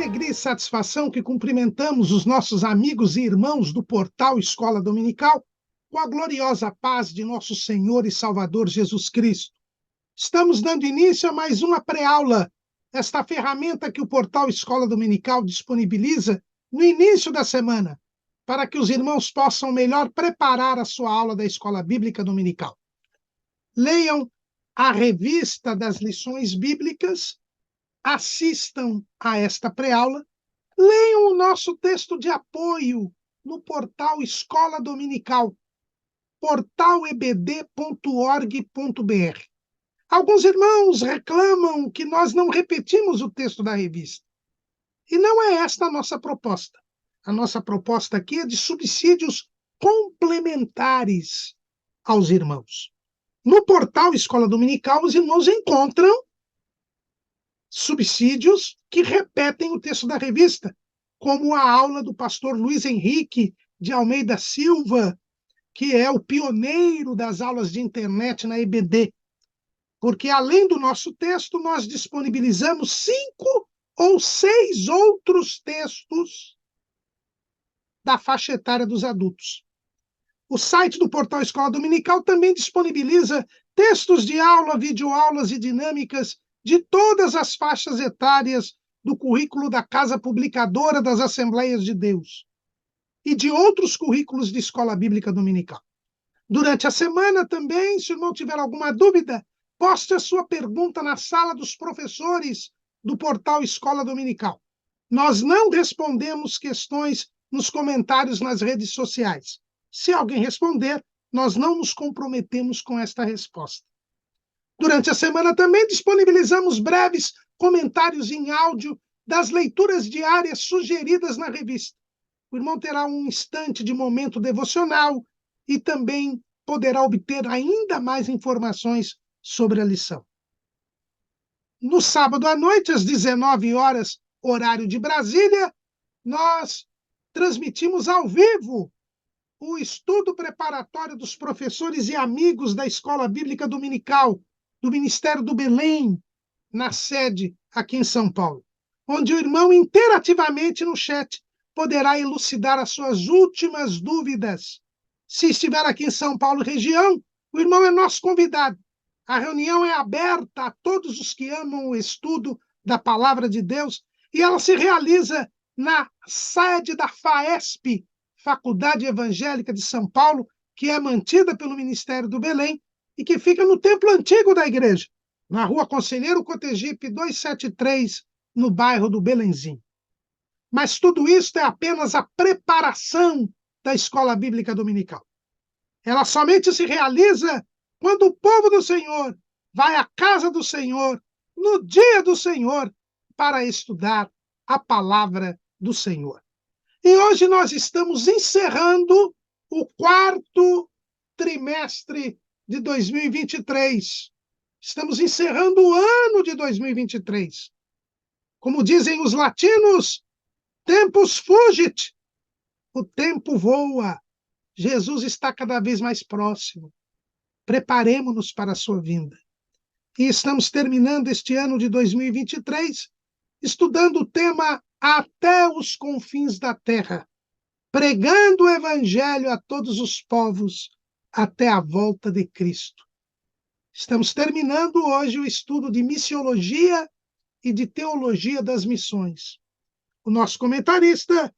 alegria e satisfação que cumprimentamos os nossos amigos e irmãos do portal Escola Dominical com a gloriosa paz de nosso Senhor e Salvador Jesus Cristo. Estamos dando início a mais uma pré-aula, esta ferramenta que o portal Escola Dominical disponibiliza no início da semana, para que os irmãos possam melhor preparar a sua aula da Escola Bíblica Dominical. Leiam a revista das lições bíblicas, assistam a esta pré-aula, leiam o nosso texto de apoio no portal Escola Dominical, portalebd.org.br. Alguns irmãos reclamam que nós não repetimos o texto da revista. E não é esta a nossa proposta. A nossa proposta aqui é de subsídios complementares aos irmãos. No portal Escola Dominical, os irmãos encontram subsídios que repetem o texto da revista, como a aula do pastor Luiz Henrique de Almeida Silva, que é o pioneiro das aulas de internet na EBD. Porque, além do nosso texto, nós disponibilizamos 5 ou 6 outros textos da faixa etária dos adultos. O site do portal Escola Dominical também disponibiliza textos de aula, videoaulas e dinâmicas de todas as faixas etárias do currículo da Casa Publicadora das Assembleias de Deus e de outros currículos de Escola Bíblica Dominical. Durante a semana também, se o irmão tiver alguma dúvida, poste a sua pergunta na sala dos professores do portal Escola Dominical. Nós não respondemos questões nos comentários nas redes sociais. Se alguém responder, nós não nos comprometemos com esta resposta. Durante a semana também disponibilizamos breves comentários em áudio das leituras diárias sugeridas na revista. O irmão terá um instante de momento devocional e também poderá obter ainda mais informações sobre a lição. No sábado à noite, às 19 horas, horário de Brasília, nós transmitimos ao vivo o estudo preparatório dos professores e amigos da Escola Bíblica Dominical, do Ministério do Belém, na sede aqui em São Paulo, onde o irmão interativamente no chat poderá elucidar as suas últimas dúvidas. Se estiver aqui em São Paulo região, o irmão é nosso convidado. A reunião é aberta a todos os que amam o estudo da Palavra de Deus e ela se realiza na sede da FAESP, Faculdade Evangélica de São Paulo, que é mantida pelo Ministério do Belém e que fica no templo antigo da igreja, na Rua Conselheiro Cotegipe 273, no bairro do Belenzinho. Mas tudo isso é apenas a preparação da Escola Bíblica Dominical. Ela somente se realiza quando o povo do Senhor vai à casa do Senhor, no dia do Senhor, para estudar a palavra do Senhor. E hoje nós estamos encerrando o 4º trimestre de 2023. Estamos encerrando o ano de 2023. Como dizem os latinos, tempus fugit, o tempo voa. Jesus está cada vez mais próximo. Preparemo-nos para a sua vinda. E estamos terminando este ano de 2023 estudando o tema Até os confins da terra, pregando o evangelho a todos os povos até a volta de Cristo. Estamos terminando hoje o estudo de missiologia e de teologia das missões. O nosso comentarista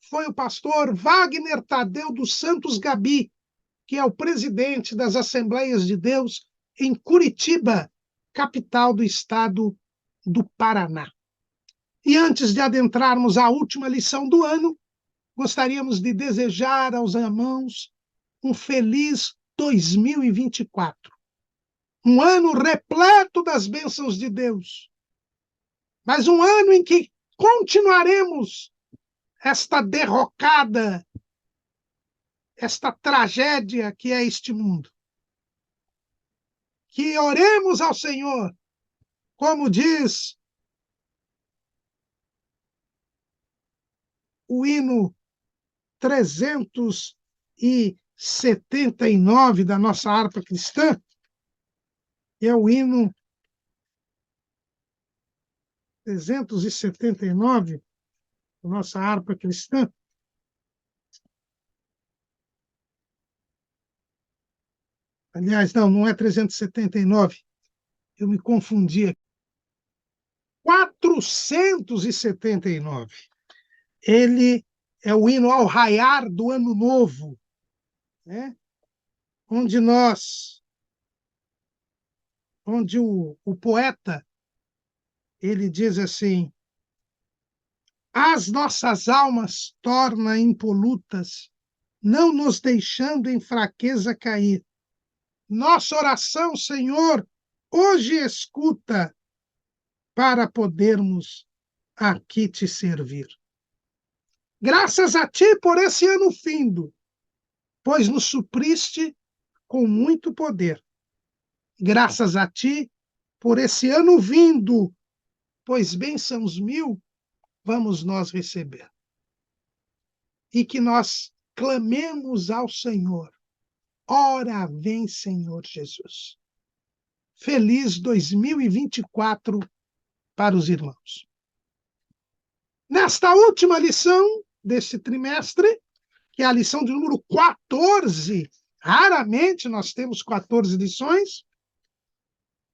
foi o pastor Wagner Tadeu dos Santos Gabi, que é o presidente das Assembleias de Deus em Curitiba, capital do estado do Paraná. E antes de adentrarmos a última lição do ano, gostaríamos de desejar aos irmãos um feliz 2024. Um ano repleto das bênçãos de Deus, mas um ano em que continuaremos esta derrocada, esta tragédia que é este mundo. Que oremos ao Senhor, como diz o hino 379 da nossa harpa cristã, é o hino 379, a nossa harpa cristã. Aliás, não é 379. Eu me confundi aqui. 479. Ele é o hino ao raiar do ano novo, né? onde o poeta ele diz assim: as nossas almas torna impolutas, não nos deixando em fraqueza cair. Nossa oração, Senhor, hoje escuta, para podermos aqui te servir. Graças a ti por esse ano findo, pois nos supriste com muito poder. Graças a ti por esse ano vindo, pois bênçãos mil vamos nós receber. E que nós clamemos ao Senhor. Ora vem, Senhor Jesus. Feliz 2024 para os irmãos. Nesta última lição deste trimestre, que é a lição de número 14, raramente nós temos 14 lições,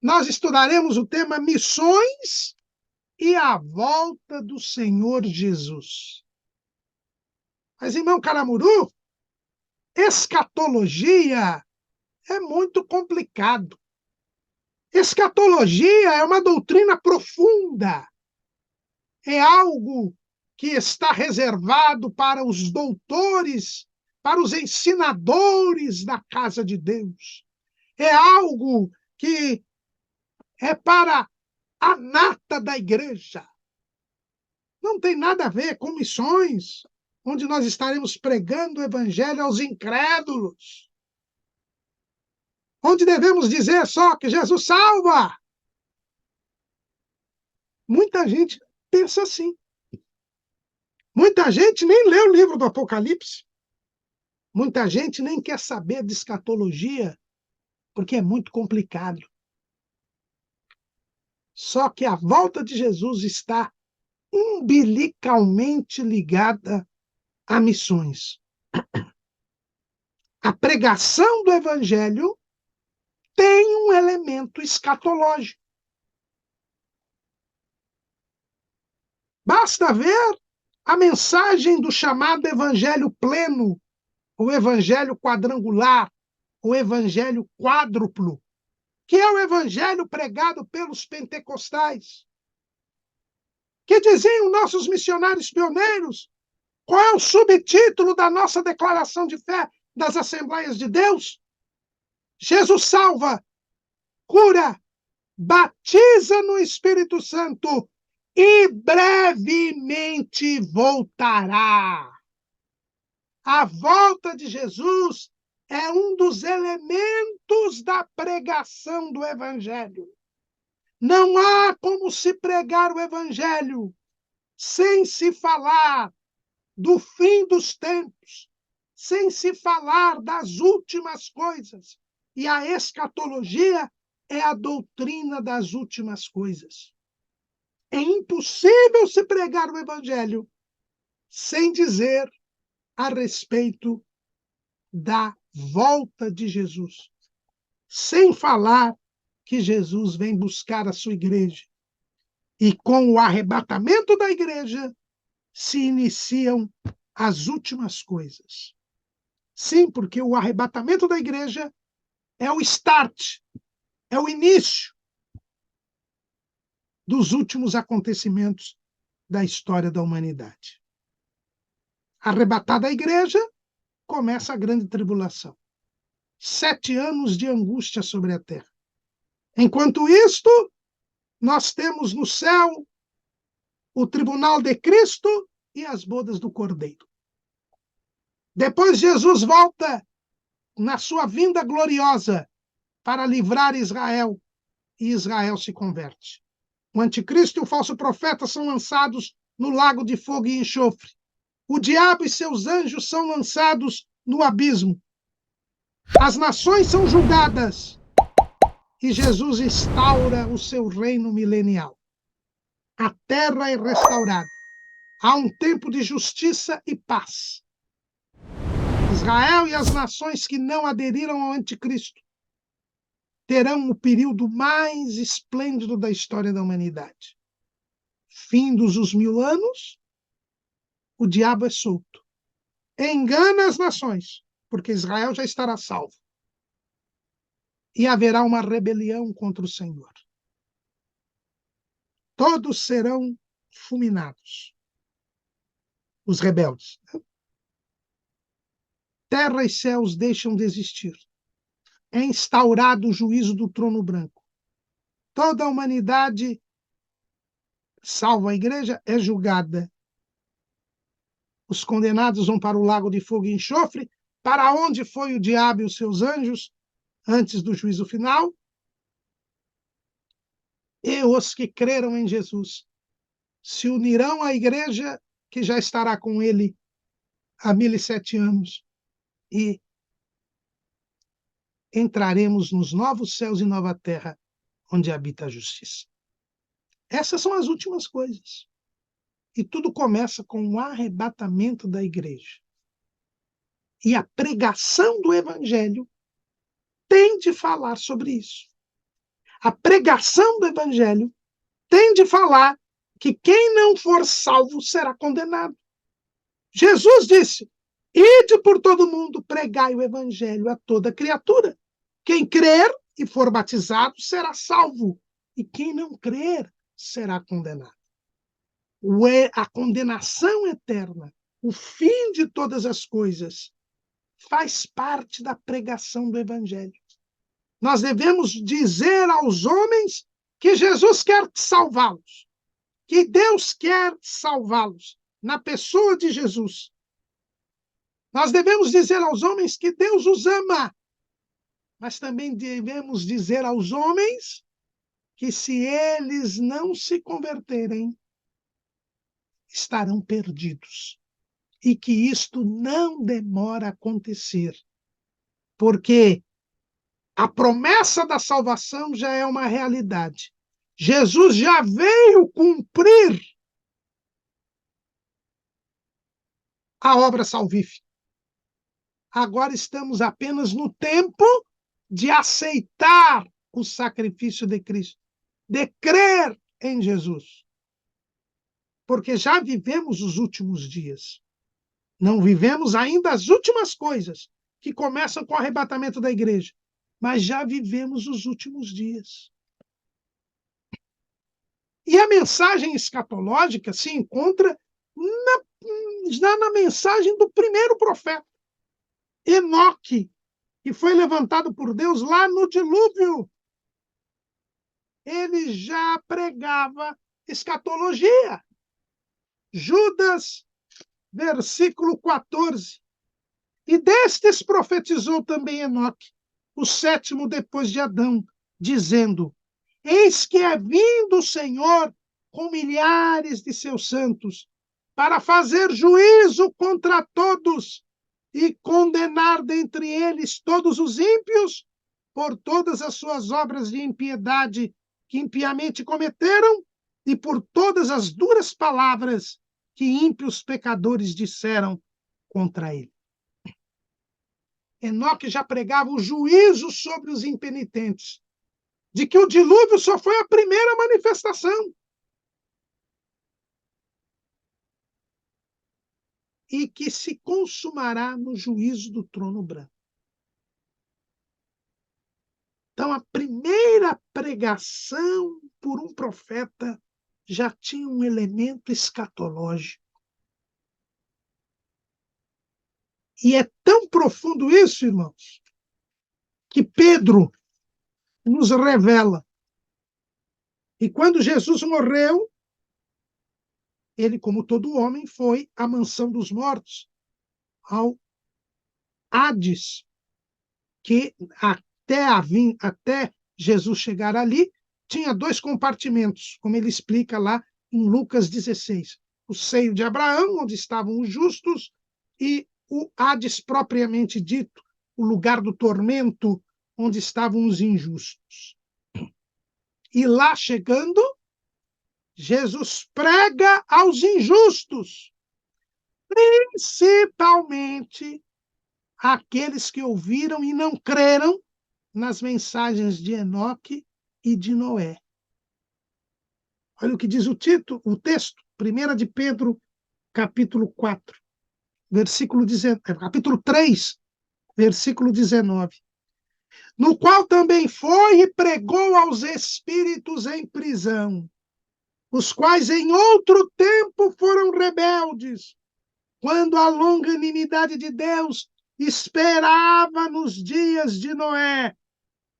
nós estudaremos o tema missões e a volta do Senhor Jesus. Mas, irmão Caramuru, escatologia é muito complicado. Escatologia é uma doutrina profunda. É algo que está reservado para os doutores, para os ensinadores da casa de Deus. É algo que é para a nata da igreja. Não tem nada a ver com missões, onde nós estaremos pregando o evangelho aos incrédulos. Onde devemos dizer só que Jesus salva. Muita gente pensa assim. Muita gente nem lê o livro do Apocalipse. Muita gente nem quer saber de escatologia, porque é muito complicado. Só que a volta de Jesus está umbilicalmente ligada a missões. A pregação do evangelho tem um elemento escatológico. Basta ver a mensagem do chamado evangelho pleno, o evangelho quadrangular, o evangelho quádruplo, que é o evangelho pregado pelos pentecostais. Que diziam nossos missionários pioneiros? Qual é o subtítulo da nossa declaração de fé das Assembleias de Deus? Jesus salva, cura, batiza no Espírito Santo e brevemente voltará. A volta de Jesus é um dos elementos da pregação do Evangelho. Não há como se pregar o Evangelho sem se falar do fim dos tempos, sem se falar das últimas coisas. E a escatologia é a doutrina das últimas coisas. É impossível se pregar o Evangelho sem dizer a respeito da volta de Jesus, sem falar que Jesus vem buscar a sua igreja. E com o arrebatamento da igreja se iniciam as últimas coisas. Sim, porque o arrebatamento da igreja é o start, é o início dos últimos acontecimentos da história da humanidade. Arrebatada a igreja, começa a grande tribulação. 7 anos de angústia sobre a terra. Enquanto isto, nós temos no céu o tribunal de Cristo e as bodas do Cordeiro. Depois Jesus volta na sua vinda gloriosa para livrar Israel, e Israel se converte. O anticristo e o falso profeta são lançados no lago de fogo e enxofre. O diabo e seus anjos são lançados no abismo. As nações são julgadas e Jesus instaura o seu reino milenial. A terra é restaurada. Há um tempo de justiça e paz. Israel e as nações que não aderiram ao anticristo terão o período mais esplêndido da história da humanidade. Findos os 1000 anos, o diabo é solto. Engana as nações, porque Israel já estará salvo. E haverá uma rebelião contra o Senhor. Todos serão fulminados. Os rebeldes. Terra e céus deixam de existir. É instaurado o juízo do trono branco. Toda a humanidade, salvo a igreja, é julgada. Os condenados vão para o lago de fogo e enxofre, para onde foi o diabo e os seus anjos antes do juízo final. E os que creram em Jesus se unirão à igreja que já estará com ele há 1007 anos. E entraremos nos novos céus e nova terra, onde habita a justiça. Essas são as últimas coisas. E tudo começa com o arrebatamento da igreja. E a pregação do evangelho tem de falar sobre isso. A pregação do evangelho tem de falar que quem não for salvo será condenado. Jesus disse: ide por todo mundo, pregai o evangelho a toda criatura. Quem crer e for batizado será salvo, e quem não crer será condenado. A condenação eterna, o fim de todas as coisas, faz parte da pregação do evangelho. Nós devemos dizer aos homens que Jesus quer salvá-los, que Deus quer salvá-los na pessoa de Jesus. Nós devemos dizer aos homens que Deus os ama, mas também devemos dizer aos homens que se eles não se converterem, estarão perdidos. E que isto não demora a acontecer, porque a promessa da salvação já é uma realidade. Jesus já veio cumprir a obra salvífica. Agora estamos apenas no tempo de aceitar o sacrifício de Cristo, de crer em Jesus. Porque já vivemos os últimos dias. Não vivemos ainda as últimas coisas, que começam com o arrebatamento da igreja, mas já vivemos os últimos dias. E a mensagem escatológica se encontra já na mensagem do primeiro profeta, Enoque, que foi levantado por Deus lá no dilúvio. Ele já pregava escatologia. Judas, versículo 14. E destes profetizou também Enoque, o sétimo depois de Adão, dizendo: eis que é vindo o Senhor com milhares de seus santos, para fazer juízo contra todos e condenar dentre eles todos os ímpios por todas as suas obras de impiedade que impiamente cometeram e por todas as duras palavras que ímpios pecadores disseram contra ele. Enoque já pregava o juízo sobre os impenitentes, de que o dilúvio só foi a primeira manifestação. E que se consumará no juízo do trono branco. Então, a primeira pregação por um profeta já tinha um elemento escatológico. E é tão profundo isso, irmãos, que Pedro nos revela. E quando Jesus morreu, ele, como todo homem, foi à mansão dos mortos, ao Hades, que até Jesus chegar ali, tinha 2 compartimentos, como ele explica lá em Lucas 16. O seio de Abraão, onde estavam os justos, e o Hades propriamente dito, o lugar do tormento, onde estavam os injustos. E lá chegando, Jesus prega aos injustos, principalmente aqueles que ouviram e não creram nas mensagens de Enoque e de Noé. Olha o que diz o texto, 1 de Pedro, capítulo 4, capítulo 3, versículo 19. No qual também foi e pregou aos espíritos em prisão, os quais em outro tempo foram rebeldes, quando a longanimidade de Deus esperava nos dias de Noé,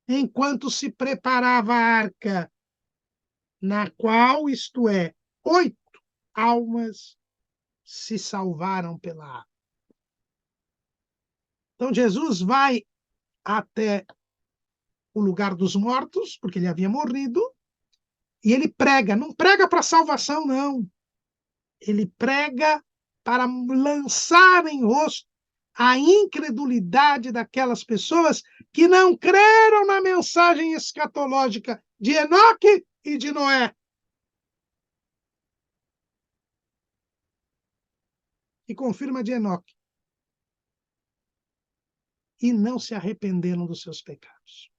enquanto se preparava a arca, na qual, isto é, 8 almas se salvaram pela água. Então Jesus vai até o lugar dos mortos, porque ele havia morrido, e ele prega. Não prega para salvação, não. Ele prega para lançar em rosto a incredulidade daquelas pessoas que não creram na mensagem escatológica de Enoque e de Noé. E confirma de Enoque. E não se arrependeram dos seus pecados.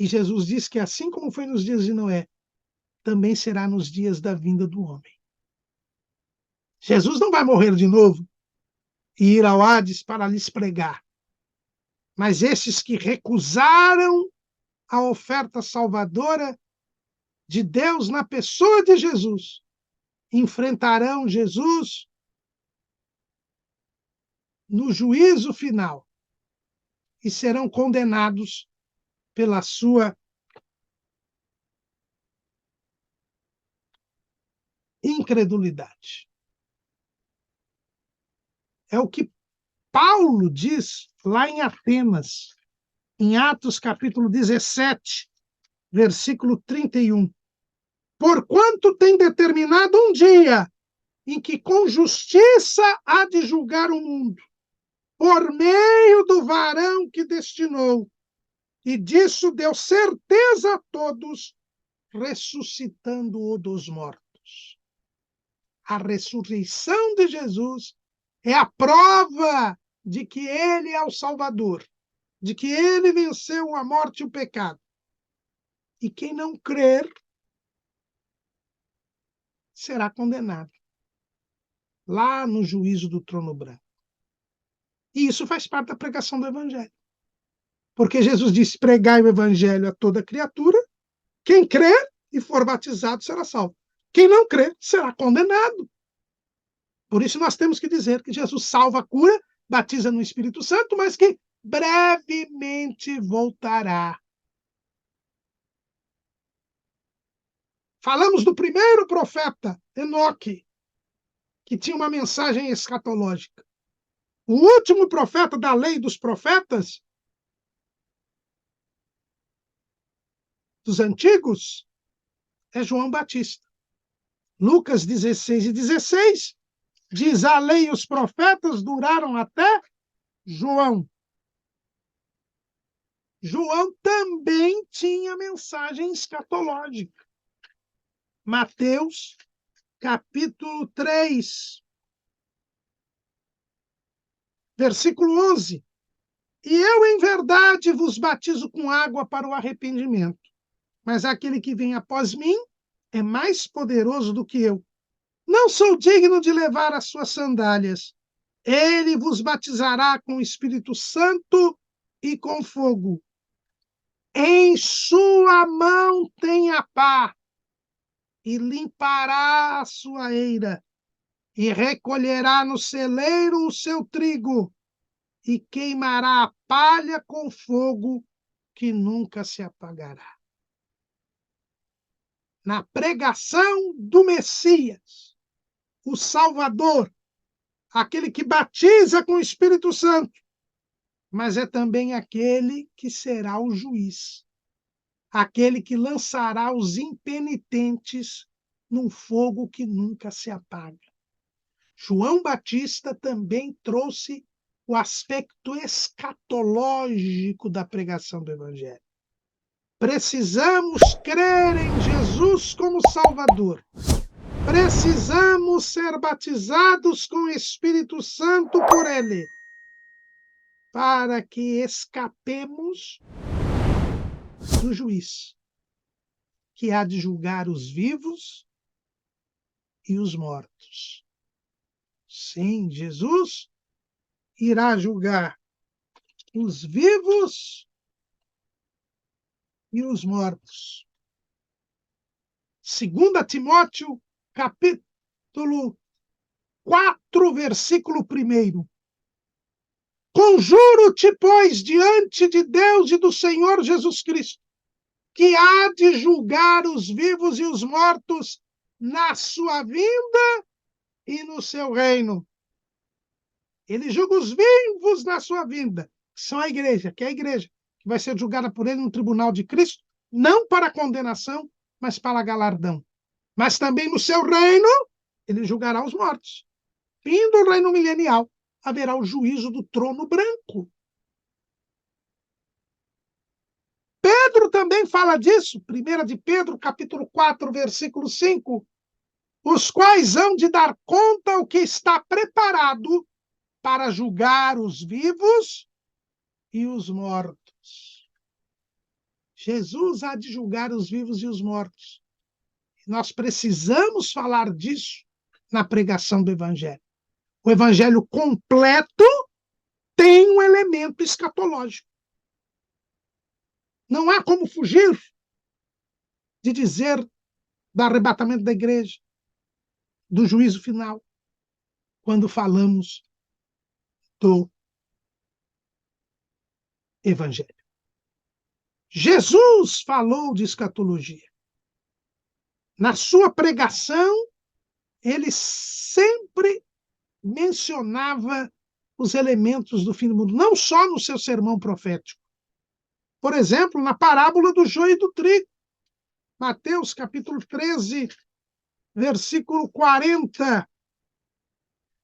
E Jesus diz que assim como foi nos dias de Noé, também será nos dias da vinda do homem. Jesus não vai morrer de novo e ir ao Hades para lhes pregar. Mas esses que recusaram a oferta salvadora de Deus na pessoa de Jesus enfrentarão Jesus no juízo final e serão condenados pela sua incredulidade. É o que Paulo diz lá em Atenas, em Atos capítulo 17, versículo 31. Porquanto tem determinado um dia em que com justiça há de julgar o mundo, por meio do varão que destinou, e disso deu certeza a todos, ressuscitando-o dos mortos. A ressurreição de Jesus é a prova de que ele é o Salvador, de que ele venceu a morte e o pecado. E quem não crer será condenado lá no juízo do trono branco. E isso faz parte da pregação do Evangelho. Porque Jesus disse: pregai o Evangelho a toda criatura, quem crer e for batizado será salvo. Quem não crer será condenado. Por isso nós temos que dizer que Jesus salva, cura, batiza no Espírito Santo, mas que brevemente voltará. Falamos do primeiro profeta, Enoque, que tinha uma mensagem escatológica. O último profeta da lei dos profetas, dos antigos, é João Batista. Lucas 16:16 diz: a lei e os profetas duraram até João. João também tinha mensagem escatológica. Mateus, capítulo 3, versículo 11. E eu, em verdade, vos batizo com água para o arrependimento. Mas aquele que vem após mim é mais poderoso do que eu. Não sou digno de levar as suas sandálias. Ele vos batizará com o Espírito Santo e com fogo. Em sua mão tem a pá, e limpará a sua eira, e recolherá no celeiro o seu trigo, e queimará a palha com fogo que nunca se apagará. Na pregação do Messias, o Salvador, aquele que batiza com o Espírito Santo, mas é também aquele que será o juiz, aquele que lançará os impenitentes num fogo que nunca se apaga. João Batista também trouxe o aspecto escatológico da pregação do Evangelho. Precisamos crer em Jesus como Salvador. Precisamos ser batizados com o Espírito Santo por Ele, para que escapemos do juiz, que há de julgar os vivos e os mortos. Sim, Jesus irá julgar os vivos e os mortos. 2 Timóteo, capítulo 4, versículo 1. Conjuro-te, pois, diante de Deus e do Senhor Jesus Cristo, que há de julgar os vivos e os mortos na sua vinda e no seu reino. Ele julga os vivos na sua vinda, que são a igreja, que é a igreja, que vai ser julgada por ele no tribunal de Cristo, não para condenação, mas para galardão. Mas também no seu reino, ele julgará os mortos. Fim do reino milenial, haverá o juízo do trono branco. Pedro também fala disso, 1 de Pedro, capítulo 4, versículo 5, os quais hão de dar conta o que está preparado para julgar os vivos e os mortos. Jesus há de julgar os vivos e os mortos. Nós precisamos falar disso na pregação do Evangelho. O Evangelho completo tem um elemento escatológico. Não há como fugir de dizer do arrebatamento da igreja, do juízo final, quando falamos do Evangelho. Jesus falou de escatologia. Na sua pregação, ele sempre mencionava os elementos do fim do mundo, não só no seu sermão profético. Por exemplo, na parábola do joio e do trigo. Mateus, capítulo 13, versículo 40.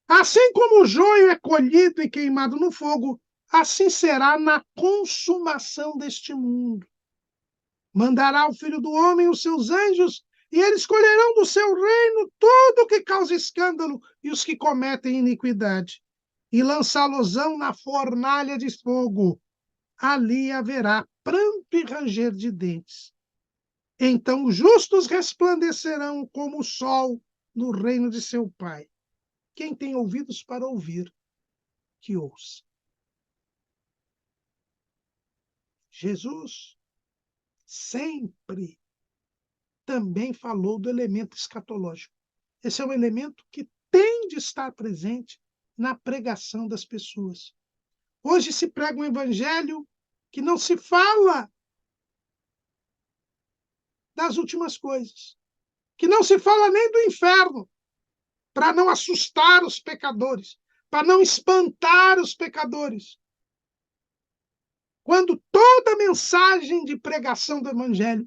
Assim como o joio é colhido e queimado no fogo, assim será na consumação deste mundo. Mandará o Filho do Homem os seus anjos, e eles colherão do seu reino tudo o que causa escândalo e os que cometem iniquidade, e lançá-los-ão na fornalha de fogo. Ali haverá pranto e ranger de dentes. Então os justos resplandecerão como o sol no reino de seu Pai. Quem tem ouvidos para ouvir, que ouça. Jesus sempre também falou do elemento escatológico. Esse é um elemento que tem de estar presente na pregação das pessoas. Hoje se prega um evangelho que não se fala das últimas coisas, que não se fala nem do inferno, para não assustar os pecadores, para não espantar os pecadores. Quando toda mensagem de pregação do evangelho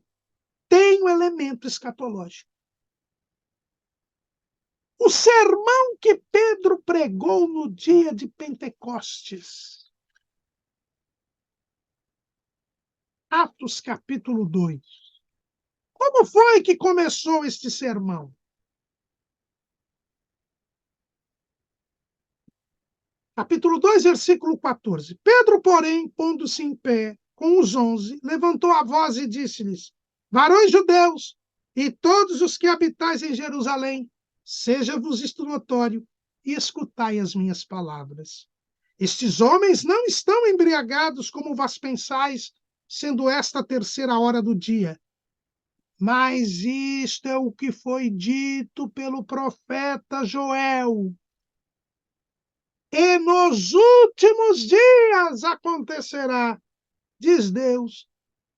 tem um elemento escatológico. O sermão que Pedro pregou no dia de Pentecostes. Atos capítulo 2. Como foi que começou este sermão? Capítulo 2, versículo 14. Pedro, porém, pondo-se em pé com os 11, levantou a voz e disse-lhes: varões judeus, e todos os que habitais em Jerusalém, seja-vos isto notório, e escutai as minhas palavras. Estes homens não estão embriagados como vós pensais, sendo esta a terceira hora do dia. Mas isto é o que foi dito pelo profeta Joel. E nos últimos dias acontecerá, diz Deus,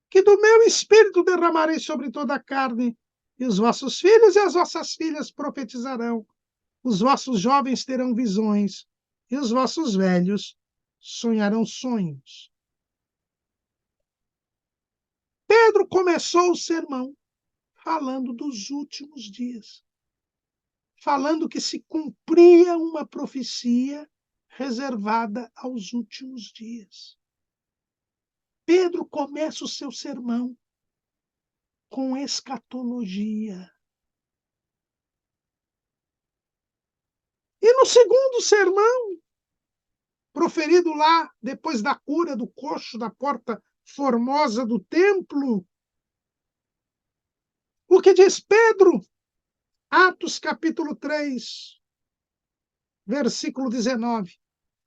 que do meu espírito derramarei sobre toda a carne, e os vossos filhos e as vossas filhas profetizarão, os vossos jovens terão visões, e os vossos velhos sonharão sonhos. Pedro começou o sermão falando dos últimos dias, falando que se cumpria uma profecia reservada aos últimos dias. Pedro começa o seu sermão com escatologia. E no segundo sermão, proferido lá, depois da cura do coxo da porta formosa do templo, o que diz Pedro? Atos capítulo 3, versículo 19.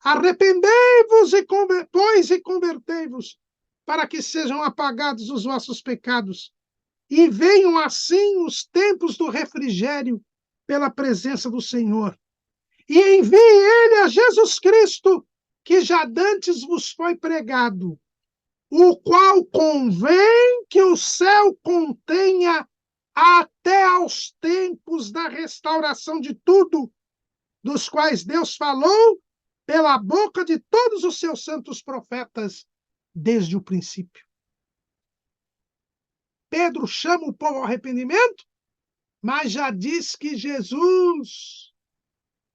Arrependei-vos e convertei-vos, para que sejam apagados os vossos pecados, e venham assim os tempos do refrigério pela presença do Senhor. E envie ele a Jesus Cristo, que já dantes vos foi pregado, o qual convém que o céu contenha até aos tempos da restauração de tudo, dos quais Deus falou pela boca de todos os seus santos profetas desde o princípio. Pedro chama o povo ao arrependimento, mas já diz que Jesus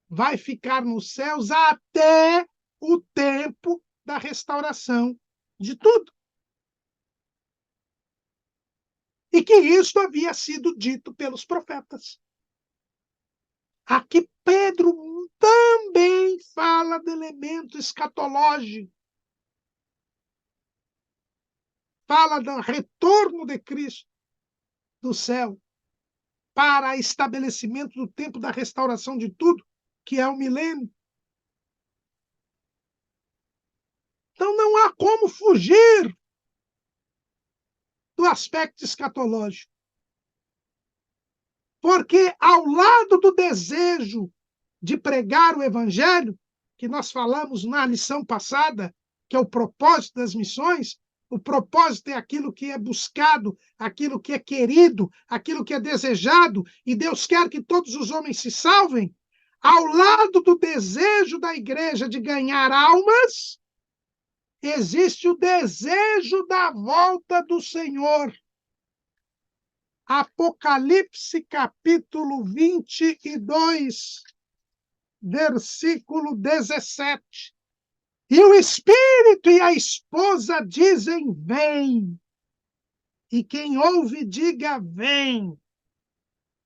vai ficar nos céus até o tempo da restauração de tudo. E que isto havia sido dito pelos profetas. Aqui Pedro também fala do elemento escatológico. Fala do retorno de Cristo do céu para estabelecimento do tempo da restauração de tudo, que é o milênio. Então não há como fugir do aspecto escatológico. Porque ao lado do desejo de pregar o evangelho, que nós falamos na lição passada, que é o propósito das missões, o propósito é aquilo que é buscado, aquilo que é querido, aquilo que é desejado, e Deus quer que todos os homens se salvem. Ao lado do desejo da igreja de ganhar almas, existe o desejo da volta do Senhor. Apocalipse capítulo 22, versículo 17. E o Espírito e a esposa dizem: vem. E quem ouve, diga: vem.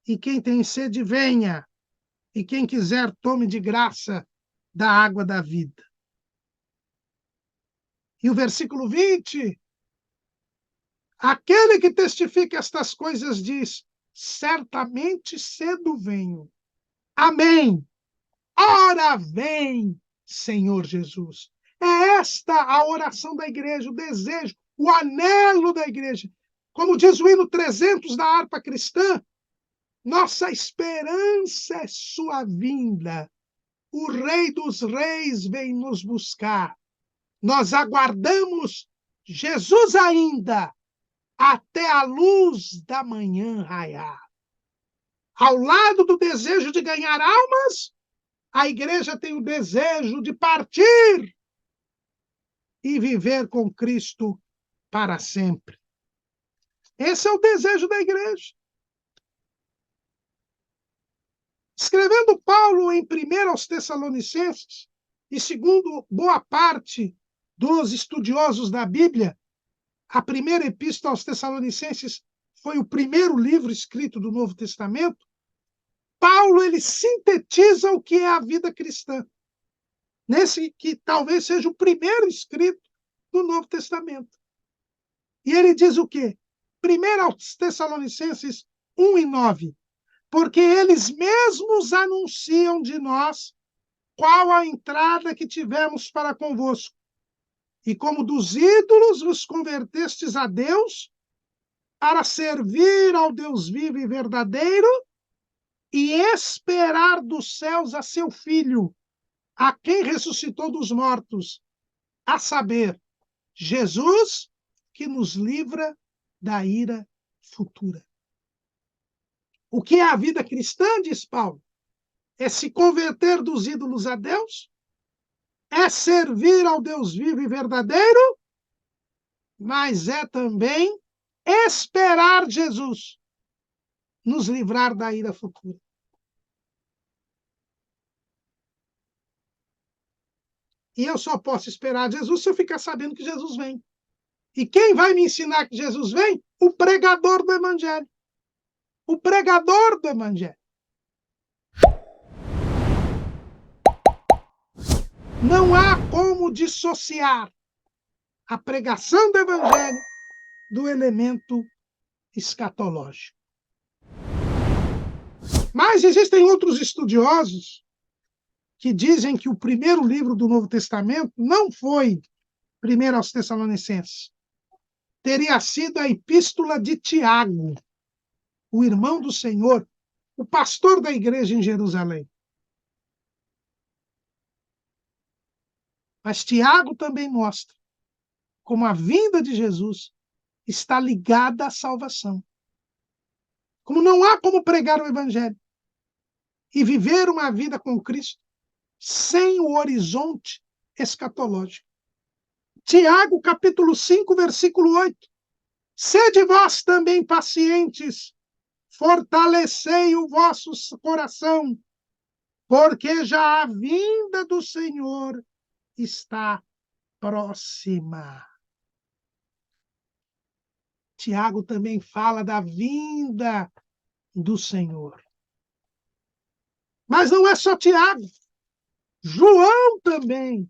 E quem tem sede, venha. E quem quiser, tome de graça da água da vida. E o versículo 20. Aquele que testifica estas coisas diz: certamente cedo venho. Amém. Ora vem, Senhor Jesus. É esta a oração da igreja, o desejo, o anelo da igreja. Como diz o hino 300 da harpa cristã, nossa esperança é sua vinda. O Rei dos Reis vem nos buscar. Nós aguardamos Jesus ainda até a luz da manhã raiar. Ao lado do desejo de ganhar almas, a igreja tem o desejo de partir e viver com Cristo para sempre. Esse é o desejo da igreja. Escrevendo Paulo em 1 aos Tessalonicenses, e segundo boa parte dos estudiosos da Bíblia, a primeira epístola aos Tessalonicenses foi o primeiro livro escrito do Novo Testamento. Paulo ele sintetiza o que é a vida cristã, nesse que talvez seja o primeiro escrito do Novo Testamento. E ele diz o quê? 1 aos Tessalonicenses 1:9. Porque eles mesmos anunciam de nós qual a entrada que tivemos para convosco. E como dos ídolos vos convertestes a Deus, para servir ao Deus vivo e verdadeiro, e esperar dos céus a seu Filho, a quem ressuscitou dos mortos, a saber, Jesus, que nos livra da ira futura. O que é a vida cristã, diz Paulo? É se converter dos ídolos a Deus, é servir ao Deus vivo e verdadeiro, mas é também esperar Jesus nos livrar da ira futura. E eu só posso esperar Jesus se eu ficar sabendo que Jesus vem. E quem vai me ensinar que Jesus vem? O pregador do Evangelho. O pregador do Evangelho. Não há como dissociar a pregação do Evangelho do elemento escatológico. Mas existem outros estudiosos que dizem que o primeiro livro do Novo Testamento não foi 1 aos Tessalonicenses. Teria sido a Epístola de Tiago, o irmão do Senhor, o pastor da igreja em Jerusalém. Mas Tiago também mostra como a vinda de Jesus está ligada à salvação. Como não há como pregar o Evangelho e viver uma vida com Cristo sem o horizonte escatológico. Tiago, capítulo 5, versículo 8. Sede vós também pacientes, fortalecei o vosso coração, porque já a vinda do Senhor está próxima. Tiago também fala da vinda do Senhor. Mas não é só Tiago. João também,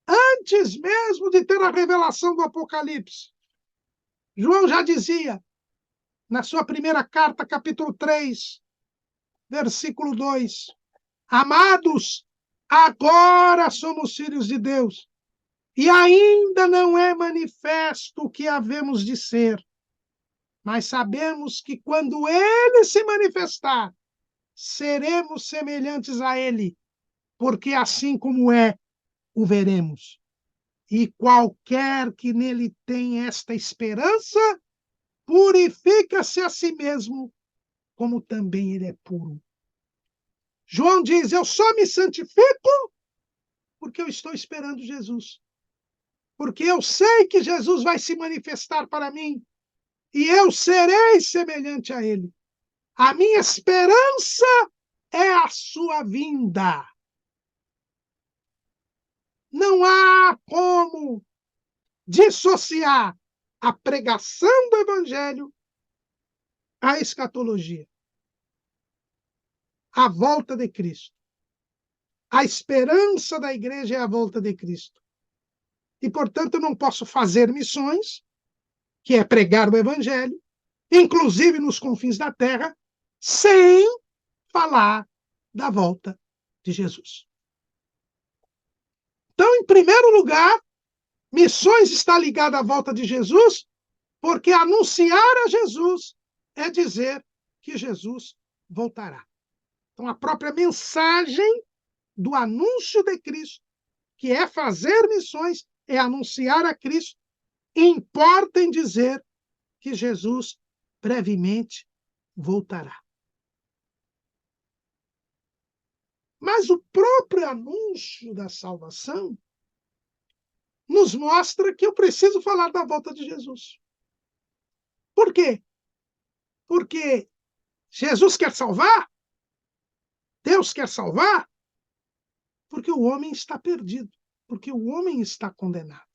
antes mesmo de ter a revelação do Apocalipse, João já dizia, na sua primeira carta, capítulo 3, versículo 2, amados, agora somos filhos de Deus, e ainda não é manifesto o que havemos de ser, mas sabemos que quando ele se manifestar, seremos semelhantes a ele, porque assim como é, o veremos. E qualquer que nele tem esta esperança, purifica-se a si mesmo, como também ele é puro. João diz, eu só me santifico porque eu estou esperando Jesus. Porque eu sei que Jesus vai se manifestar para mim e eu serei semelhante a ele. A minha esperança é a sua vinda. Não há como dissociar a pregação do Evangelho à escatologia, à volta de Cristo. A esperança da igreja é a volta de Cristo. E, portanto, eu não posso fazer missões, que é pregar o Evangelho, inclusive nos confins da terra, sem falar da volta de Jesus. Então, em primeiro lugar, missões está ligada à volta de Jesus, porque anunciar a Jesus é dizer que Jesus voltará. Então, a própria mensagem do anúncio de Cristo, que é fazer missões, é anunciar a Cristo, importa em dizer que Jesus brevemente voltará. Mas o próprio anúncio da salvação nos mostra que eu preciso falar da volta de Jesus. Por quê? Porque Jesus quer salvar? Deus quer salvar? Porque o homem está perdido, porque o homem está condenado.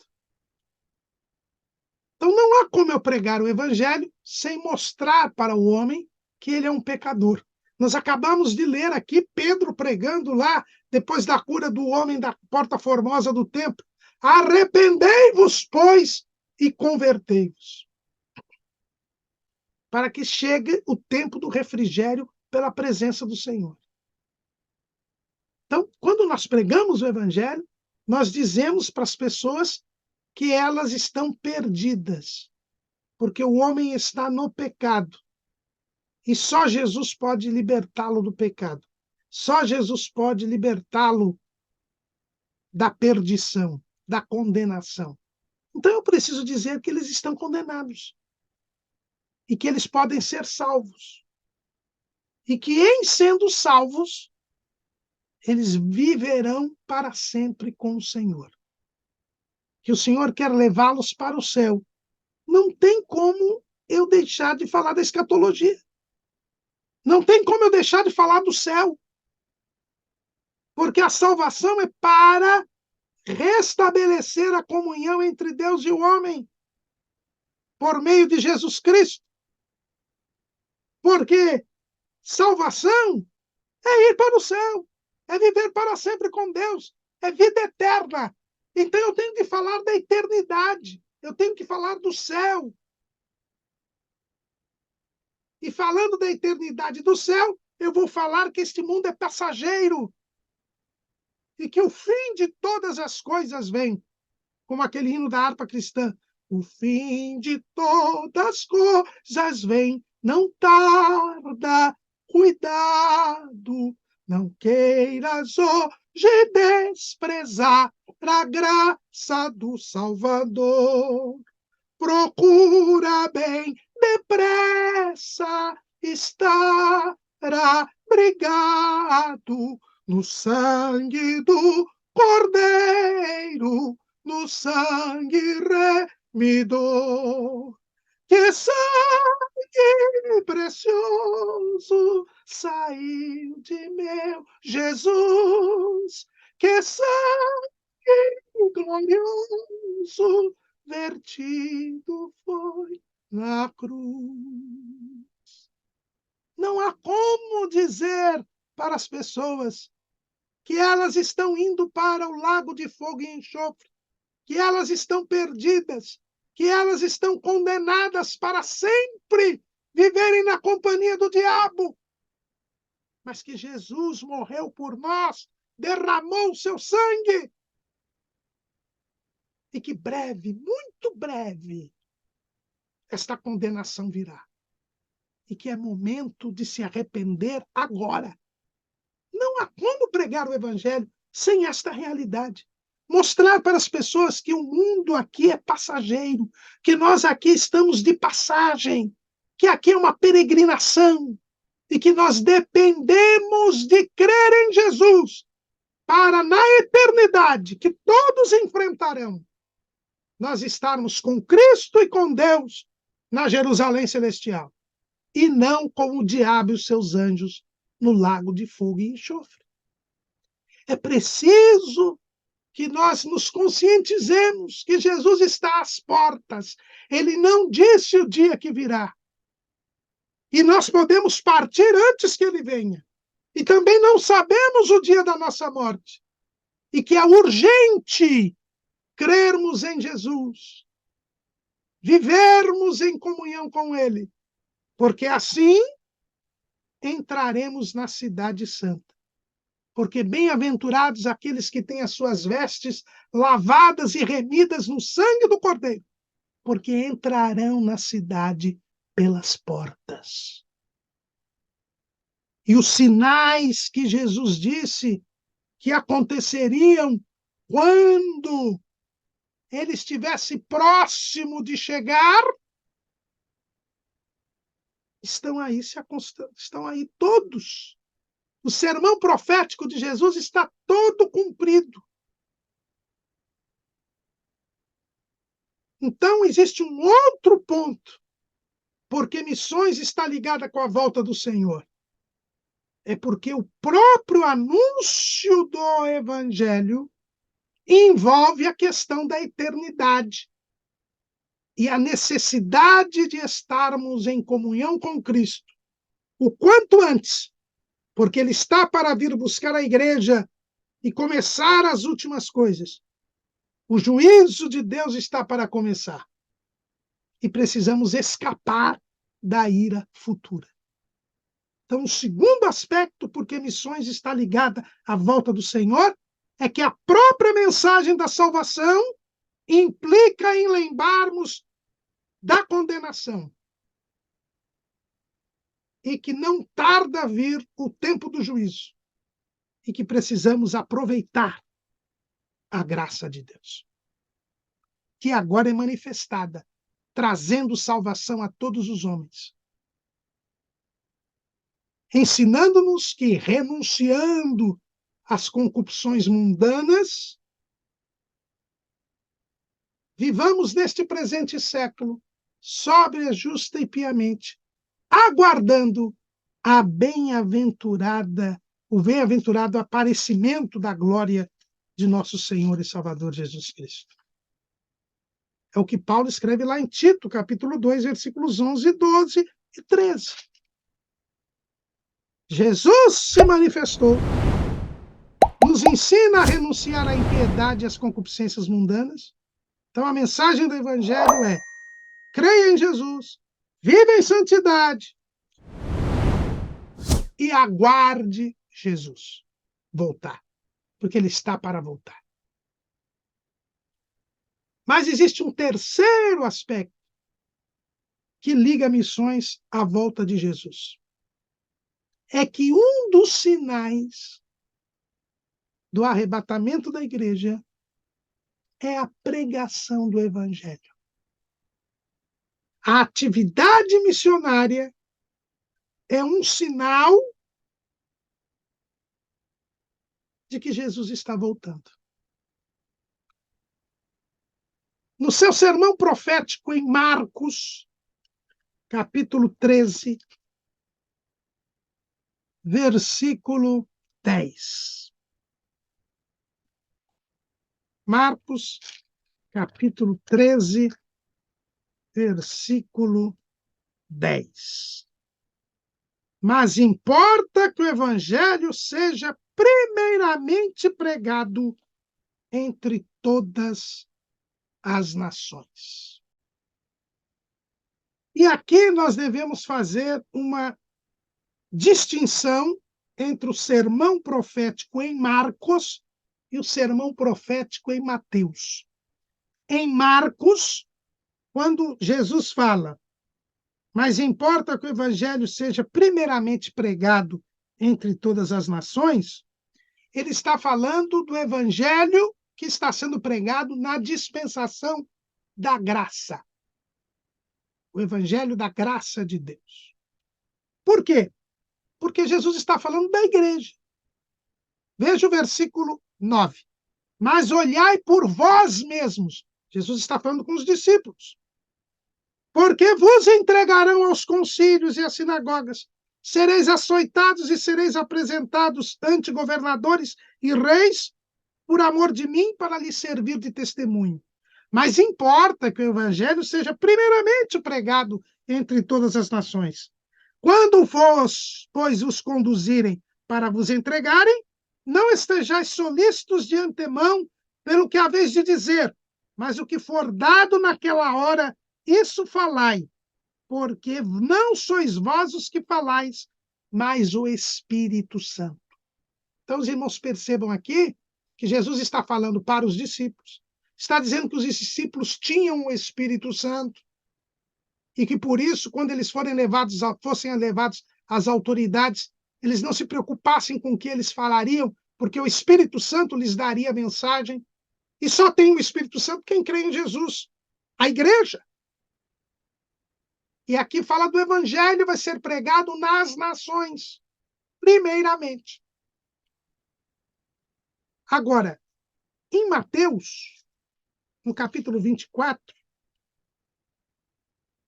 Então não há como eu pregar o evangelho sem mostrar para o homem que ele é um pecador. Nós acabamos de ler aqui Pedro pregando lá, depois da cura do homem da porta formosa do templo. Arrependei-vos, pois, e convertei-vos. Para que chegue o tempo do refrigério pela presença do Senhor. Então, quando nós pregamos o evangelho, nós dizemos para as pessoas que elas estão perdidas, porque o homem está no pecado. E só Jesus pode libertá-lo do pecado. Só Jesus pode libertá-lo da perdição, da condenação. Então eu preciso dizer que eles estão condenados e que eles podem ser salvos. E que, em sendo salvos, eles viverão para sempre com o Senhor. Que o Senhor quer levá-los para o céu. Não tem como eu deixar de falar da escatologia. Não tem como eu deixar de falar do céu. Porque a salvação é para restabelecer a comunhão entre Deus e o homem por meio de Jesus Cristo. Porque salvação é ir para o céu, é viver para sempre com Deus, é vida eterna. Então eu tenho que falar da eternidade, eu tenho que falar do céu. E falando da eternidade do céu, eu vou falar que este mundo é passageiro e que o fim de todas as coisas vem, como aquele hino da harpa cristã. O fim de todas as coisas vem, não tarda, cuidado, não queiras hoje desprezar a graça do Salvador. Procura bem depressa estar abrigado no sangue do Cordeiro, no sangue remidor. Que sangue precioso saiu de meu Jesus, que sangue glorioso vertido foi na cruz. Não há como dizer para as pessoas que elas estão indo para o lago de fogo e enxofre, que elas estão perdidas, que elas estão condenadas para sempre viverem na companhia do diabo, mas que Jesus morreu por nós, derramou o seu sangue, e que breve, muito breve, esta condenação virá. E que é momento de se arrepender agora. Não há como pregar o evangelho sem esta realidade. Mostrar para as pessoas que o mundo aqui é passageiro, que nós aqui estamos de passagem, que aqui é uma peregrinação e que nós dependemos de crer em Jesus para, na eternidade, que todos enfrentarão, nós estarmos com Cristo e com Deus na Jerusalém celestial, e não com o diabo e os seus anjos no lago de fogo e enxofre. É preciso que nós nos conscientizemos que Jesus está às portas. Ele não disse o dia que virá. E nós podemos partir antes que ele venha. E também não sabemos o dia da nossa morte. E que é urgente crermos em Jesus, vivermos em comunhão com ele, porque assim entraremos na cidade santa. Porque bem-aventurados aqueles que têm as suas vestes lavadas e remidas no sangue do Cordeiro, porque entrarão na cidade pelas portas. E os sinais que Jesus disse que aconteceriam quando ele estivesse próximo de chegar, estão aí todos. O sermão profético de Jesus está todo cumprido. Então, existe um outro ponto, porque missões está ligada com a volta do Senhor. É porque o próprio anúncio do Evangelho envolve a questão da eternidade e a necessidade de estarmos em comunhão com Cristo o quanto antes, porque ele está para vir buscar a igreja e começar as últimas coisas. O juízo de Deus está para começar. E precisamos escapar da ira futura. Então, o segundo aspecto, porque missões está ligada à volta do Senhor, é que a própria mensagem da salvação implica em lembrarmos da condenação. E que não tarda a vir o tempo do juízo. E que precisamos aproveitar a graça de Deus, que agora é manifestada, trazendo salvação a todos os homens. Ensinando-nos que, renunciando às concupiscões mundanas, vivamos neste presente século, sóbria, justa e piamente, aguardando o bem-aventurado aparecimento da glória de nosso Senhor e Salvador Jesus Cristo. É o que Paulo escreve lá em Tito, capítulo 2, versículos 11, 12 e 13. Jesus se manifestou, nos ensina a renunciar à impiedade e às concupiscências mundanas. Então, a mensagem do Evangelho é: creia em Jesus, viva em santidade e aguarde Jesus voltar, porque ele está para voltar. Mas existe um terceiro aspecto que liga missões à volta de Jesus. É que um dos sinais do arrebatamento da igreja é a pregação do Evangelho. A atividade missionária é um sinal de que Jesus está voltando. No seu sermão profético em Marcos, capítulo 13, versículo 10. Marcos, capítulo 13, versículo 10. Mas importa que o evangelho seja primeiramente pregado entre todas as nações. E aqui nós devemos fazer uma distinção entre o sermão profético em Marcos e o sermão profético em Mateus. Em Marcos, quando Jesus fala, mas importa que o evangelho seja primeiramente pregado entre todas as nações, ele está falando do evangelho que está sendo pregado na dispensação da graça. O evangelho da graça de Deus. Por quê? Porque Jesus está falando da igreja. Veja o versículo 9. Mas olhai por vós mesmos. Jesus está falando com os discípulos. Porque vos entregarão aos concílios e às sinagogas. Sereis açoitados e sereis apresentados ante governadores e reis por amor de mim, para lhes servir de testemunho. Mas importa que o evangelho seja primeiramente pregado entre todas as nações. Quando vós, pois, os conduzirem para vos entregarem, não estejais solícitos de antemão pelo que haveis de dizer, mas o que for dado naquela hora, isso falai, porque não sois vós os que falais, mas o Espírito Santo. Então, os irmãos percebam aqui que Jesus está falando para os discípulos, está dizendo que os discípulos tinham o Espírito Santo e que, por isso, quando eles fossem levados às autoridades, eles não se preocupassem com o que eles falariam, porque o Espírito Santo lhes daria a mensagem. E só tem o Espírito Santo quem crê em Jesus, a igreja. E aqui fala do evangelho vai ser pregado nas nações, primeiramente. Agora, em Mateus, no capítulo 24,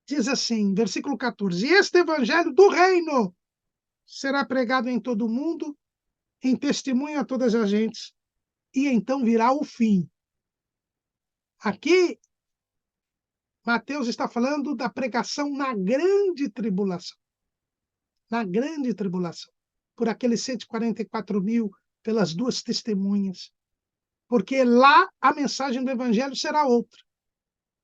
diz assim, versículo 14, e este evangelho do reino será pregado em todo o mundo, em testemunho a todas as gentes, e então virá o fim. Aqui, Mateus está falando da pregação na grande tribulação. Na grande tribulação. Por aqueles 144 mil, pelas duas testemunhas. Porque lá a mensagem do evangelho será outra.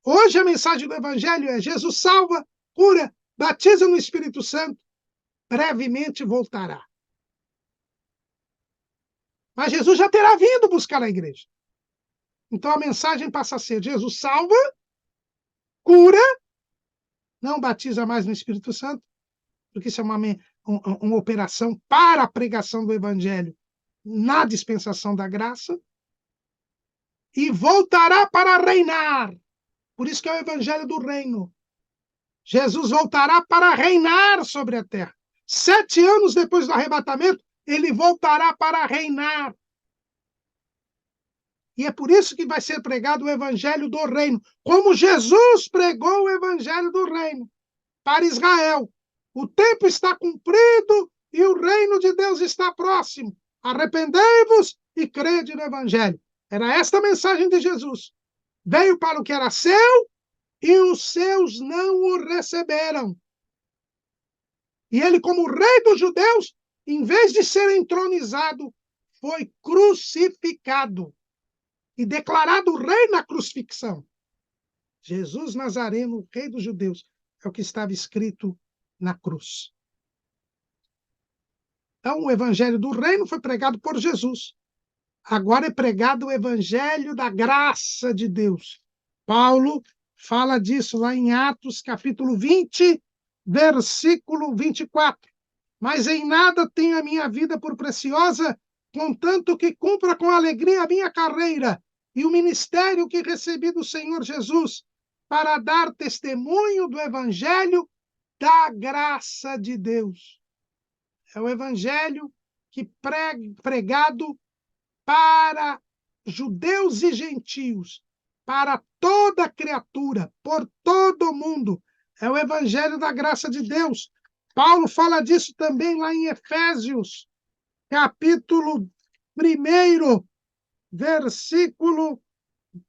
Hoje a mensagem do evangelho é: Jesus salva, cura, batiza no Espírito Santo, brevemente voltará. Mas Jesus já terá vindo buscar a igreja. Então a mensagem passa a ser: Jesus salva, cura, não batiza mais no Espírito Santo, porque isso é uma operação para a pregação do evangelho na dispensação da graça, e voltará para reinar. Por isso que é o evangelho do reino. Jesus voltará para reinar sobre a terra. 7 anos depois do arrebatamento, ele voltará para reinar. E é por isso que vai ser pregado o evangelho do reino, como Jesus pregou o evangelho do reino para Israel. O tempo está cumprido e o reino de Deus está próximo. Arrependei-vos e crede no evangelho. Era esta a mensagem de Jesus. Veio para o que era seu e os seus não o receberam. E ele, como rei dos judeus, em vez de ser entronizado, foi crucificado e declarado rei na crucifixão. Jesus Nazareno, rei dos judeus, é o que estava escrito na cruz. Então, o evangelho do reino foi pregado por Jesus. Agora é pregado o evangelho da graça de Deus. Paulo fala disso lá em Atos, capítulo 20, versículo 24. Mas em nada tenho a minha vida por preciosa, contanto que cumpra com alegria a minha carreira e o ministério que recebi do Senhor Jesus, para dar testemunho do evangelho da graça de Deus. É o evangelho que pregado para judeus e gentios, para toda criatura, por todo o mundo. É o evangelho da graça de Deus. Paulo fala disso também lá em Efésios, capítulo 1, versículo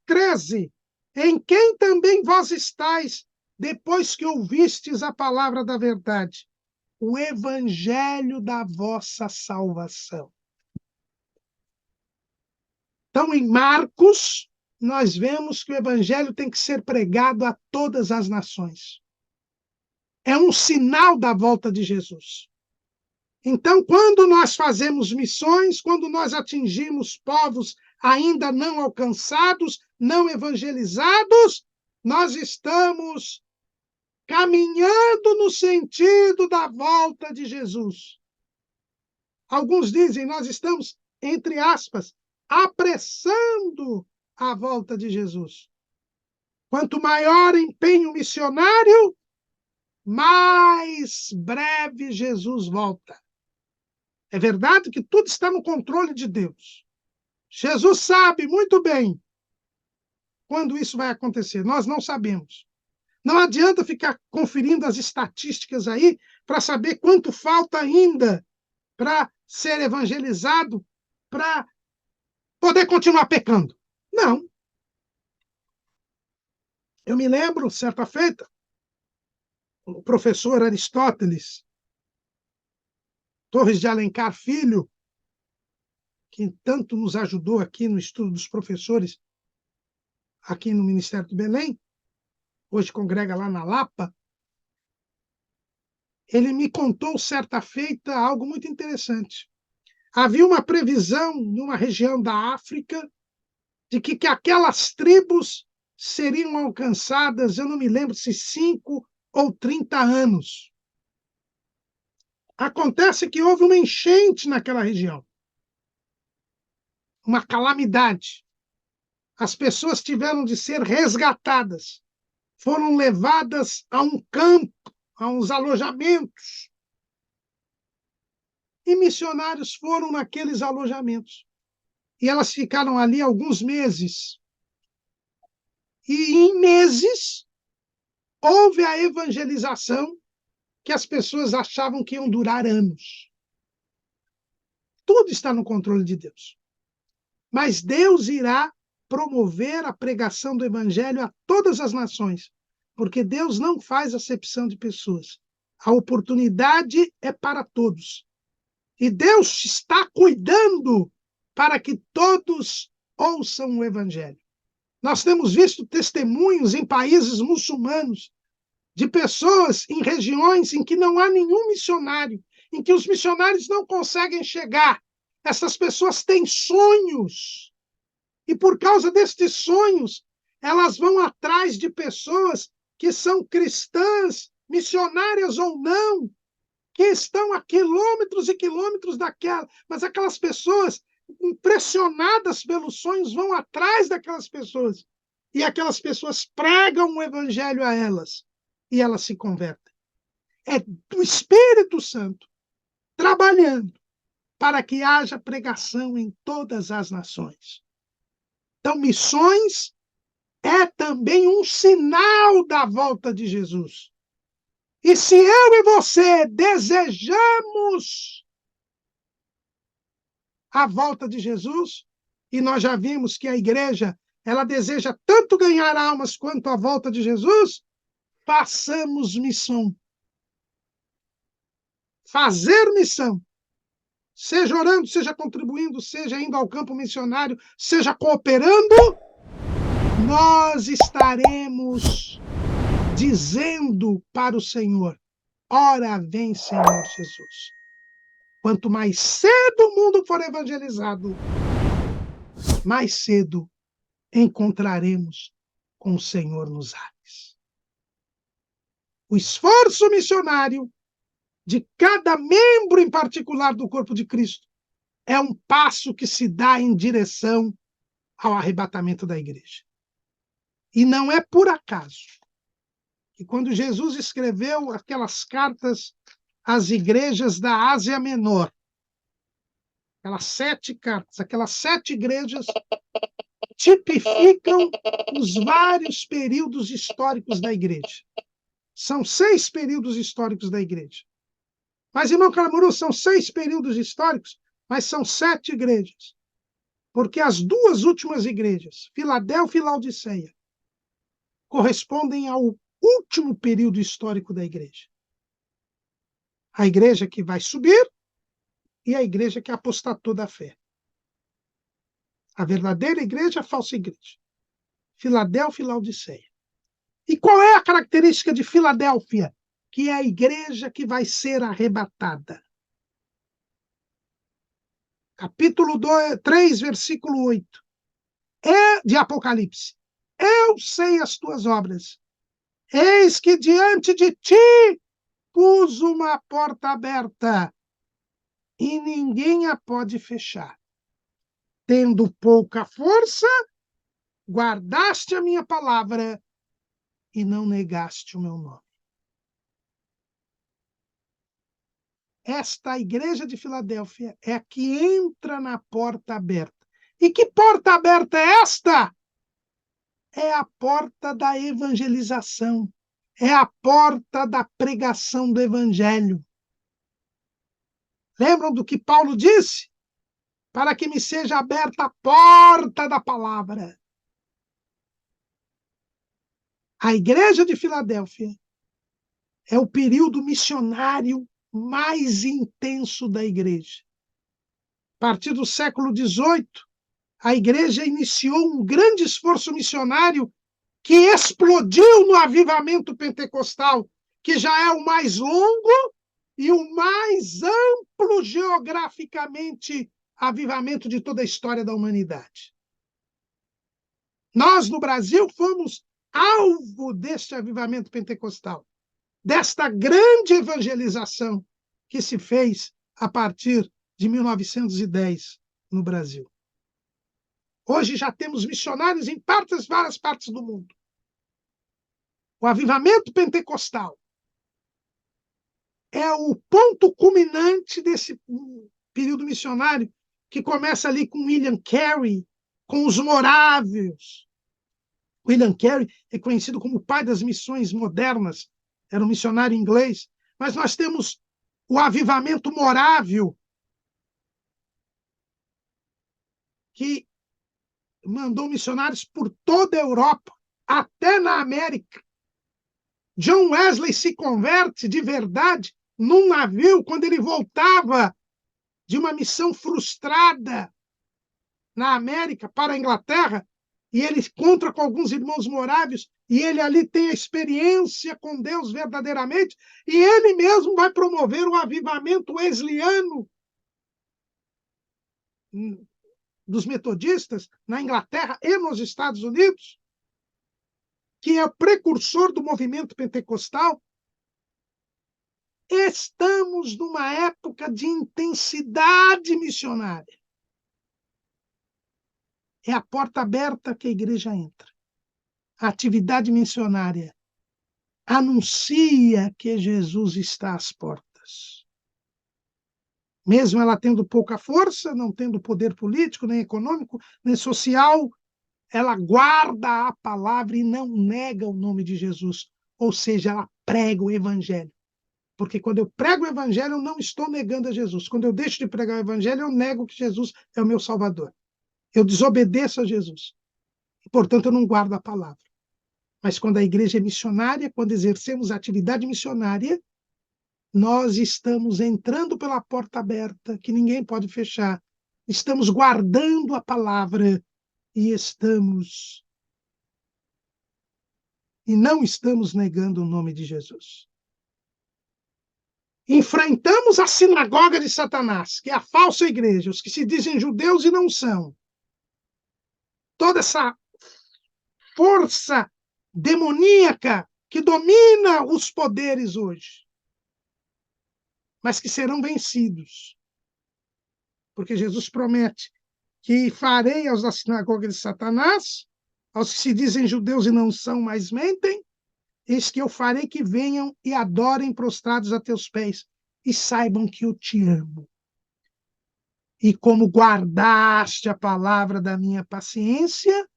13. Em quem também vós estáis, depois que ouvistes a palavra da verdade, o evangelho da vossa salvação. Então, em Marcos, nós vemos que o evangelho tem que ser pregado a todas as nações. É um sinal da volta de Jesus. Então, quando nós fazemos missões, quando nós atingimos povos ainda não alcançados, não evangelizados, nós estamos caminhando no sentido da volta de Jesus. Alguns dizem, nós estamos, entre aspas, apressando a volta de Jesus. Quanto maior empenho missionário, mais breve Jesus volta. É verdade que tudo está no controle de Deus. Jesus sabe muito bem quando isso vai acontecer. Nós não sabemos. Não adianta ficar conferindo as estatísticas aí para saber quanto falta ainda para ser evangelizado, para poder continuar pecando. Não. Eu me lembro, certa feita, o professor Aristóteles Torres de Alencar Filho, que tanto nos ajudou aqui no estudo dos professores, aqui no Ministério do Belém, hoje congrega lá na Lapa, ele me contou, certa feita, algo muito interessante. Havia uma previsão numa região da África de que aquelas tribos seriam alcançadas, eu não me lembro se 5 ou 30 anos. Acontece que houve uma enchente naquela região, uma calamidade. As pessoas tiveram de ser resgatadas, foram levadas a um campo, a uns alojamentos. E missionários foram naqueles alojamentos. E elas ficaram ali alguns meses. E em meses houve a evangelização que as pessoas achavam que iam durar anos. Tudo está no controle de Deus. Mas Deus irá promover a pregação do evangelho a todas as nações, porque Deus não faz acepção de pessoas. A oportunidade é para todos. E Deus está cuidando para que todos ouçam o evangelho. Nós temos visto testemunhos em países muçulmanos de pessoas em regiões em que não há nenhum missionário, em que os missionários não conseguem chegar. Essas pessoas têm sonhos. E por causa destes sonhos, elas vão atrás de pessoas que são cristãs, missionárias ou não, que estão a quilômetros e quilômetros daquela. Mas aquelas pessoas, impressionadas pelos sonhos, vão atrás daquelas pessoas. E aquelas pessoas pregam o evangelho a elas. E elas se convertem. É do Espírito Santo trabalhando para que haja pregação em todas as nações. Então, missões é também um sinal da volta de Jesus. E se eu e você desejamos a volta de Jesus, e nós já vimos que a igreja, ela deseja tanto ganhar almas quanto a volta de Jesus, façamos missão. Fazer missão. Seja orando, seja contribuindo, seja indo ao campo missionário, seja cooperando, nós estaremos dizendo para o Senhor: ora vem, Senhor Jesus. Quanto mais cedo o mundo for evangelizado, mais cedo encontraremos com o Senhor nos ares. O esforço missionário de cada membro em particular do corpo de Cristo é um passo que se dá em direção ao arrebatamento da igreja. E não é por acaso que quando Jesus escreveu aquelas cartas às igrejas da Ásia Menor, aquelas 7 cartas, aquelas 7 igrejas tipificam os vários períodos históricos da igreja. São 6 períodos históricos da igreja. Mas, irmão Caramuru, são 6 períodos históricos, mas são 7 igrejas. Porque as 2 últimas igrejas, Filadélfia e Laodiceia, correspondem ao último período histórico da igreja. A igreja que vai subir e a igreja que apostatou da fé. A verdadeira igreja, a falsa igreja. Filadélfia e Laodiceia. E qual é a característica de Filadélfia? Que é a igreja que vai ser arrebatada. Capítulo 3, versículo 8. De Apocalipse. Eu sei as tuas obras. Eis que diante de ti pus uma porta aberta e ninguém a pode fechar. Tendo pouca força, guardaste a minha palavra e não negaste o meu nome. Esta igreja de Filadélfia é a que entra na porta aberta. E que porta aberta é esta? É a porta da evangelização. É a porta da pregação do evangelho. Lembram do que Paulo disse? Para que me seja aberta a porta da palavra. A igreja de Filadélfia é o período missionário mais intenso da igreja. A partir do século XVIII, a igreja iniciou um grande esforço missionário que explodiu no avivamento pentecostal, que já é o mais longo e o mais amplo geograficamente avivamento de toda a história da humanidade. Nós, no Brasil, fomos alvo deste avivamento pentecostal, desta grande evangelização que se fez a partir de 1910 no Brasil. Hoje já temos missionários em várias partes do mundo. O avivamento pentecostal é o ponto culminante desse período missionário que começa ali com William Carey, com os morávios. William Carey é conhecido como o pai das missões modernas, era um missionário inglês, mas nós temos o avivamento morávio, que mandou missionários por toda a Europa, até na América. John Wesley se converte de verdade num navio quando ele voltava de uma missão frustrada na América para a Inglaterra, e ele encontra com alguns irmãos morávios, e ele ali tem a experiência com Deus verdadeiramente, e ele mesmo vai promover o avivamento wesleyano dos metodistas na Inglaterra e nos Estados Unidos, que é o precursor do movimento pentecostal. Estamos numa época de intensidade missionária. É a porta aberta que a igreja entra. A atividade missionária anuncia que Jesus está às portas. Mesmo ela tendo pouca força, não tendo poder político, nem econômico, nem social, ela guarda a palavra e não nega o nome de Jesus. Ou seja, ela prega o evangelho. Porque quando eu prego o evangelho, eu não estou negando a Jesus. Quando eu deixo de pregar o evangelho, eu nego que Jesus é o meu Salvador. Eu desobedeço a Jesus. E, portanto, eu não guardo a palavra. Mas quando a igreja é missionária, quando exercemos a atividade missionária, nós estamos entrando pela porta aberta, que ninguém pode fechar. Estamos guardando a palavra e não estamos negando o nome de Jesus. Enfrentamos a sinagoga de Satanás, que é a falsa igreja, os que se dizem judeus e não são. Toda essa força demoníaca que domina os poderes hoje, mas que serão vencidos. Porque Jesus promete que farei aos da sinagoga de Satanás, aos que se dizem judeus e não são, mas mentem, eis que eu farei que venham e adorem prostrados a teus pés, e saibam que eu te amo. E como guardaste a palavra da minha paciência,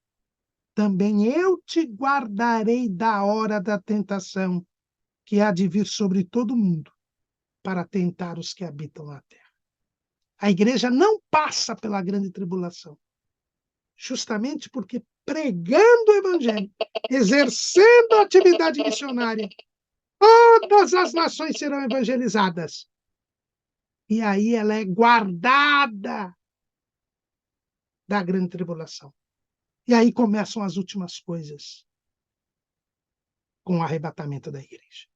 também eu te guardarei da hora da tentação, que há de vir sobre todo mundo, para tentar os que habitam na terra. A igreja não passa pela grande tribulação, justamente porque pregando o evangelho, exercendo a atividade missionária, todas as nações serão evangelizadas. E aí ela é guardada da grande tribulação. E aí começam as últimas coisas com o arrebatamento da igreja.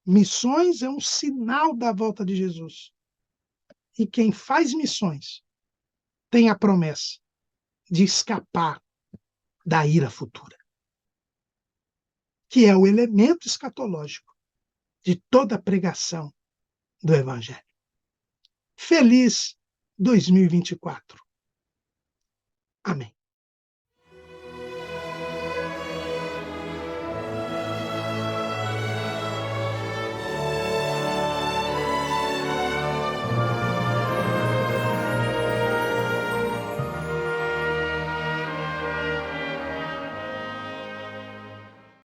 Missões é um sinal da volta de Jesus. E quem faz missões tem a promessa de escapar da ira futura, que é o elemento escatológico de toda a pregação do Evangelho. Feliz 2024. Amém.